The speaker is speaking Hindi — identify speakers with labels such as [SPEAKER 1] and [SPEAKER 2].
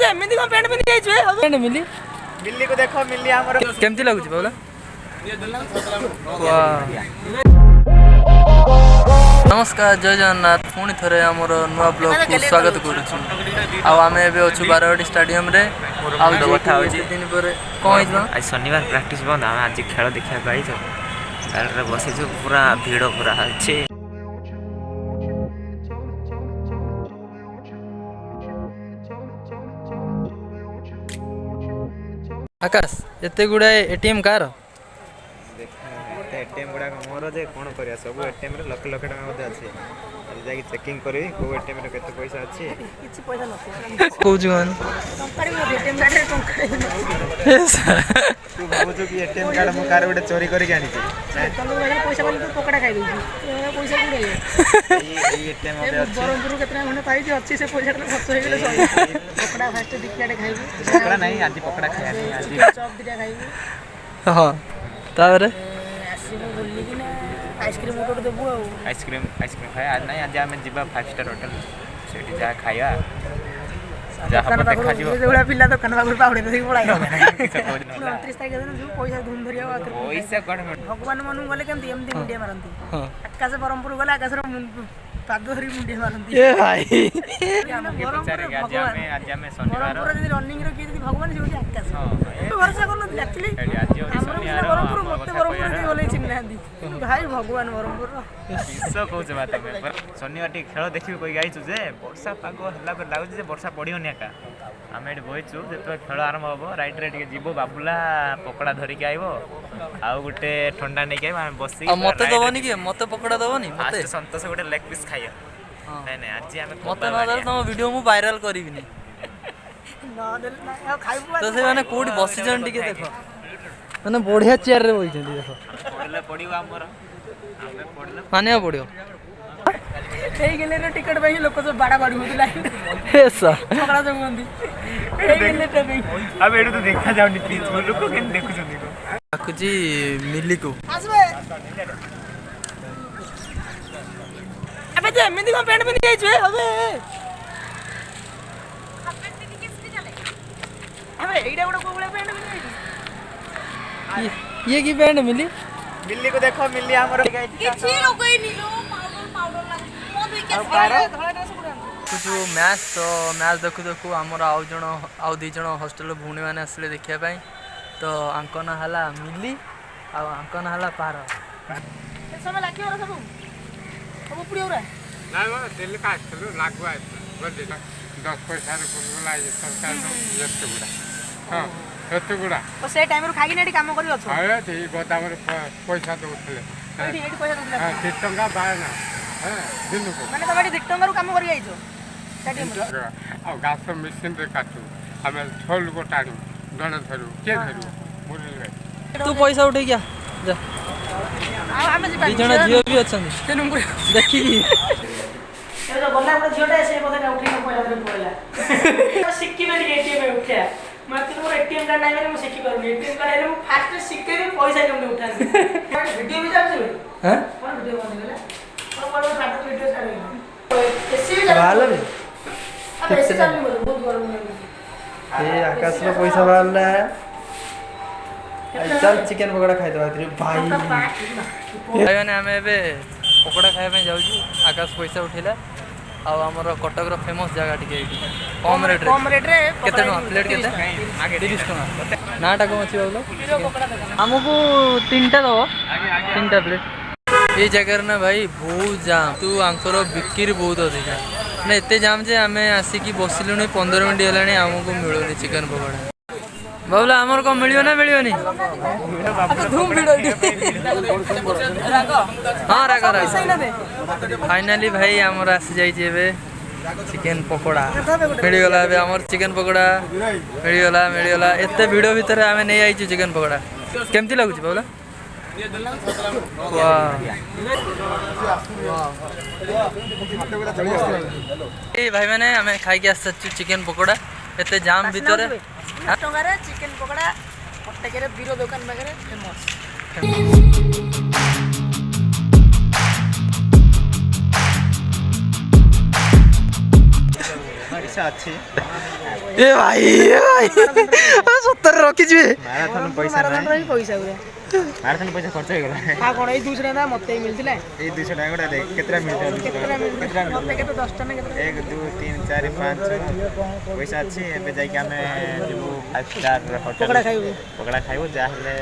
[SPEAKER 1] एमती कौन पैंट पिंधि जाइछु पैंट मिली
[SPEAKER 2] मिल्ली को देखो मिल्ली हमर
[SPEAKER 1] केमती लागुची बाबला नमस्कार जय जगन्नाथ पुणी थे आमर नुआ ब्लॉग को स्वागत करुछु आमे एबे अछु बारवाटी स्टेडियम रे आउ कथा होची दिन पर कोन हिजो
[SPEAKER 2] आज शनिवार प्रैक्टिस बंद हम आज खेल देखा गई तो गाड़ी रे बसी जो पूरा भीड़ पूरा अछि
[SPEAKER 1] आकाश एते गुडा एटीएम कार
[SPEAKER 2] एटीएम गुडा मोर जे कोन करिया सब एटीएम रे लाख लाख टका मते अछि आज जाकी चेकिंग करी को एटीएम रे केते पैसा अछि
[SPEAKER 1] किछि पैसा नथि को जुन कंपनी में एटीएम कार्ड रे टंका
[SPEAKER 2] तू भाबुछु कि एटीएम कार्ड मो कार उडे चोरी करी आनी छी
[SPEAKER 1] तनु वाला पैसा वाली तो पकड़ा खाइ देछि पैसा कुडे
[SPEAKER 2] ए एटीएम मते अछि
[SPEAKER 1] बरमपुर केतना घंटा पाइ जे अछि से पैसा खर्च हो गेले सही पकड़ा फास्ट दिखलाडे खाइबी
[SPEAKER 2] पकड़ा नहीं आज पकड़ा खाया नहीं आज
[SPEAKER 1] चॉप दिटा खाइबी
[SPEAKER 2] हां
[SPEAKER 1] तारे आइसक्रीम मोटर देबो
[SPEAKER 2] आइसक्रीम खाए आज नहीं आज हमें जीवा 5 स्टार होटल सेठी जा खाया जा हम देखा जीव
[SPEAKER 1] एगुडा पिल्ला दुकान बाबू पाउडे देई पळाइ 29 तारिख दिन जो पैसा धूम धरिया
[SPEAKER 2] पैसा कोन
[SPEAKER 1] भगवान मनु गले केमती एमती मुंडिया मारंती आकाश बरमपुर गले आकाश पाद धरी मुंडिया मारंती ए भाई बरमपुर आज हमें शनिवार बरमपुर जदी रनिंग रो की जदी भगवान से आकाश वर्षा करन एक्चुअली आज शनिवार बरमपुर मते बरमपुर के गले चिन्नांदी भाई भगवान बरमपुर
[SPEAKER 2] किसो कहू बात में शनिवार टी खेल देखि कोई गाइछु जे वर्षा पागो हल्ला कर लागु जे वर्षा पडियो ने का आमे एठी बहिछु जेतो खेल आरंभ होबो राइट रे टिके जीवो बाबुला पकड़ा धरि के आइबो आ गुटे ठंडा नै के आमे बसी
[SPEAKER 1] मते दबनी के मते पकड़ा दबनी
[SPEAKER 2] मते संतोष गुटे लेग पीस खाइयो नै नै आज आमे
[SPEAKER 1] मते न दर तम वीडियो मु वायरल करिबिनी न देल ना खाइबो तो से माने कोडी बसी जन टिके देखो माने बढ़िया चेयर रे बइ जंदी देखो
[SPEAKER 2] पडले पडियो हमर आमे पडले
[SPEAKER 1] माने पडियो एई गेले रे टिकट भाई लोक सब बाडा बाडी होतला ऐसा पकड़ा जंगंदी एई गेले टे भाई
[SPEAKER 2] अब एडू तो देखा जाउनी प्लीज लोक केन देखु जंदी को
[SPEAKER 1] आकुजी मिली को आसबे अबे जे एमती को पैंट पिंधि जाइछु अबे अबे एइडा गुडा को गुडा पैंट पिंधि जाइछु ये की पैंट मिली
[SPEAKER 2] मिल्ली को देखो मिल्ली हमर
[SPEAKER 3] किछि लगै निलो पाउडर लागि मो दुई के
[SPEAKER 1] धला ड्रेस गुडा कुछ मैच तो मैच देखु देखु हमर आउ दी जण हॉस्टल भूणी माने आसले देखिया पई तो अंकना हला मिली आ अंकना हला पार ए समय लाखी और सब पुड़ी और
[SPEAKER 4] ना वो दिल का चलो लागवा बदे 10 पैसा रे बोला ये सरकार येते गुडा हां येते गुडा
[SPEAKER 1] तो से टाइम रो खागी नेडी काम करी अछो
[SPEAKER 4] हां ते गोदाम रे पैसा दउथले
[SPEAKER 1] एडी पैसा दउथले
[SPEAKER 4] हां 3 टंका बायना हां दिन को
[SPEAKER 1] माने तबडी 2 टंका रो काम करी आइछो स्टेडियम
[SPEAKER 4] आ गास मशीन रे काटू हमें छोल को टाणी गण धरू के धरू बोलिल भाई
[SPEAKER 1] तू पैसा उठे क्या जा आ हमें जी जण जियो भी अछन तेनु देखि ए जो बल्ला पर जियोटा से बोले ना उठी पैसा दे पड़ला सिक्की में एटीएम में उठया मत मोर एटीएम कार्ड नाही मैं सिक्की करू एटीएम कार्ड आले मैं फास्ट सिक्के रे पैसा केम उठा वीडियो भी जाऊ हैं कोन वीडियो बन गेला कोन फास्ट वीडियो छाड़ एसी वाला भी अब एसी चालू बहुत गरम है ए आकाश रो पैसा वाला है चल चिकन पकोड़ा खाइ दवा भाई भाई माने हमें एबे पकोड़ा खाइ पे जाउ आकाश पैसा उठिला आ हमर कटक रो फेमस जगह टिके कम रेट रे केते न प्लेट केते आगे 30 टका नाटा को अछि बोलो हमको 3टा दो 3टा प्लेट ए जगह ना भाई बहुत जाम तू आंकर बिक्री बहुत अधिक ना एते जाम जे हमें आसी की बसिलुनी 15 मिनिट हेलानी हमको मिलुनी चिकन पकोड़ा बाबूला हमर को मिलियो ना मिलियोनी धूम भिड़ो हां रागा फाइनली भाई हमर आसी जाई जेबे चिकन पकोड़ा मिली गला बे हमर चिकन पकोड़ा मिली गला एते वीडियो भीतर हमें नहीं आइछु चिकन पकोड़ा केमती लागु छी बाबूला वाह ए भाई माने हमें खाई के आसछु चिकन पकोड़ा एते जाम भीतर टंगारे चिकन पकोड़ा कटकेरे बीरो दुकान बगरे फेमस
[SPEAKER 2] ପଇସା ଅଛି
[SPEAKER 1] ଏ ଭାଇ ସତରେ ରଖିଯିବେ
[SPEAKER 2] ମାରାଥନ ପଇସା ନାହିଁ
[SPEAKER 5] ପଇସା ଗୁରା
[SPEAKER 2] ମାରାଥନ ପଇସା ଖର୍ଚ୍ଚ ହେଇଗଲା
[SPEAKER 5] ଆଉ କଣ ଏଇ 200 ଟଙ୍କା ମତେ ମିଳିଥିଲା
[SPEAKER 2] ଏଇ 200 ଟଙ୍କା ଗୁଡ଼ା ଦେଖ କେତେଟା ମିଳିଛି
[SPEAKER 5] ମତେ କେତେ 10 ଟଙ୍କା କେତେ
[SPEAKER 2] 1 2 3 4 5 ପଇସା ଅଛି ଏବେ ଯାଇକି ଆମେ ଯିବୁ 5 ଷ୍ଟାର ହୋଟେଲ
[SPEAKER 5] ପକୋଡ଼ା ଖାଇବୁ
[SPEAKER 2] ପକୋଡ଼ା ଖାଇବୁ ଯାହେଲେ